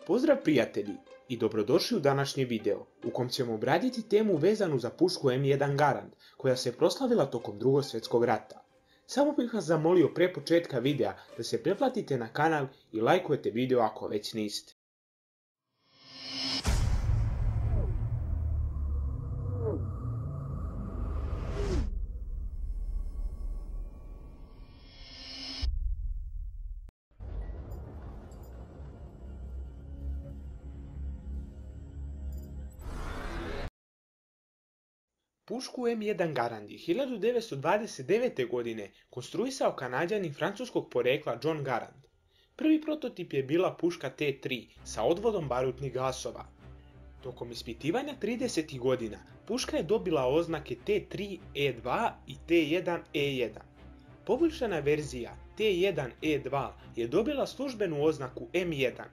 Pozdrav prijatelji i dobrodošli u današnji video u kom ćemo obraditi temu vezanu za pušku M1 Garand koja se proslavila tokom Drugog svjetskog rata. Samo bih vas zamolio pre početka videa da se pretplatite na kanal i lajkujete video ako već niste. Pušku M1 Garand je 1929. godine konstruisao Kanađanin francuskog porekla John Garand. Prvi prototip je bila puška T3 sa odvodom barutnih gasova. Tokom ispitivanja 30. godina puška je dobila oznake T3E2 i T1E1. Poboljšana verzija T1E2 je dobila službenu oznaku M1,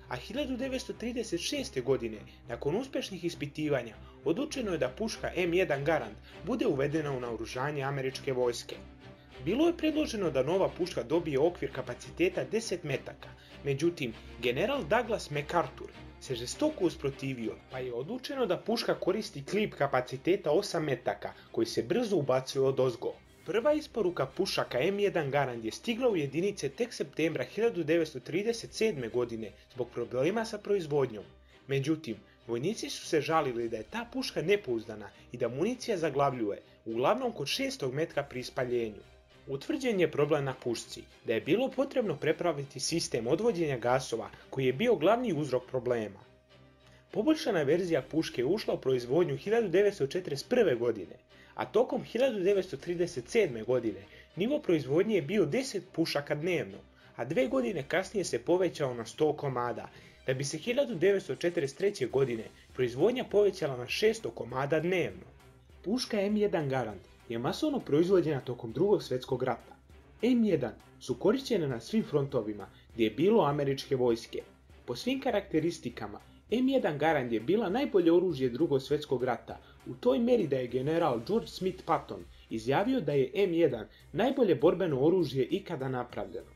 a 1936. godine, nakon uspješnih ispitivanja, odlučeno je da puška M1 Garand bude uvedena u naoružanje američke vojske. Bilo je predloženo da nova puška dobije okvir kapaciteta 10 metaka, međutim, general Douglas MacArthur se žestoko usprotivio, pa je odlučeno da puška koristi klip kapaciteta 8 metaka, koji se brzo ubacuje odozgo. Prva isporuka pušaka M1 Garand je stigla u jedinice tek septembra 1937. godine zbog problema sa proizvodnjom. Međutim, vojnici su se žalili da je ta puška nepouzdana i da municija zaglavljuje, uglavnom kod 6. metka pri ispaljenju. Utvrđen je problem na pušci, da je bilo potrebno prepraviti sistem odvođenja gasova koji je bio glavni uzrok problema. Poboljšana verzija puške je ušla u proizvodnju 1941. godine, a tokom 1937. godine nivo proizvodnje je bio 10 pušaka dnevno, a 2 godine kasnije se povećao na 100 komada, da bi se 1943. godine proizvodnja povećala na 600 komada dnevno. Puška M1 Garand je masovno proizvođena tokom Drugog svjetskog rata. M1 su korišćene na svim frontovima gdje je bilo američke vojske. Po svim karakteristikama, M1 Garand je bila najbolje oružje Drugog svjetskog rata, u toj meri da je general George Smith Patton izjavio da je M1 najbolje borbeno oružje ikada napravljeno.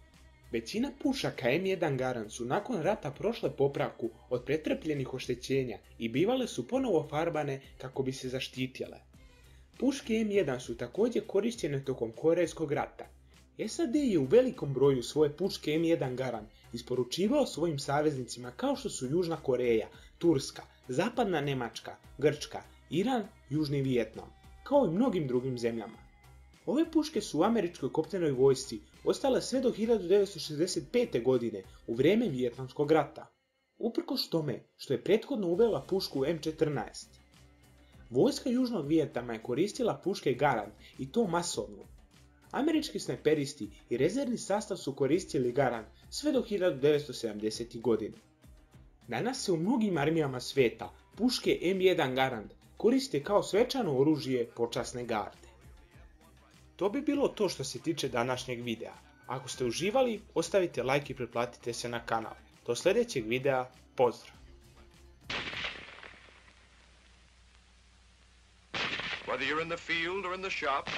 Većina pušaka M1 Garand su nakon rata prošle popravku od pretrpljenih oštećenja i bivale su ponovo farbane kako bi se zaštitile. Puške M1 su također korišćene tokom Korejskog rata. SAD je u velikom broju svoje puške M1 Garand isporučivao svojim saveznicima kao što su Južna Koreja, Turska, Zapadna Nemačka, Grčka, Iran, Južni Vijetnam, kao i mnogim drugim zemljama. Ove puške su u američkoj kopnenoj vojsci ostale sve do 1965. godine u vrijeme Vijetnamskog rata, uprkos tome što je prethodno uvela pušku M14. Vojska Južnog Vijetnama je koristila puške Garand i to masovno. Američki snajperisti i rezervni sastav su koristili Garand sve do 1970. godine. Danas se u mnogim armijama svijeta puške M1 Garand koriste kao svečano oružje počasne garde. To bi bilo to što se tiče današnjeg videa. Ako ste uživali, ostavite like i pretplatite se na kanal. Do sljedećeg videa, pozdrav! Whether you're in the field or in the shop,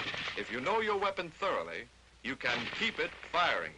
if you know your weapon thoroughly, you can keep it firing.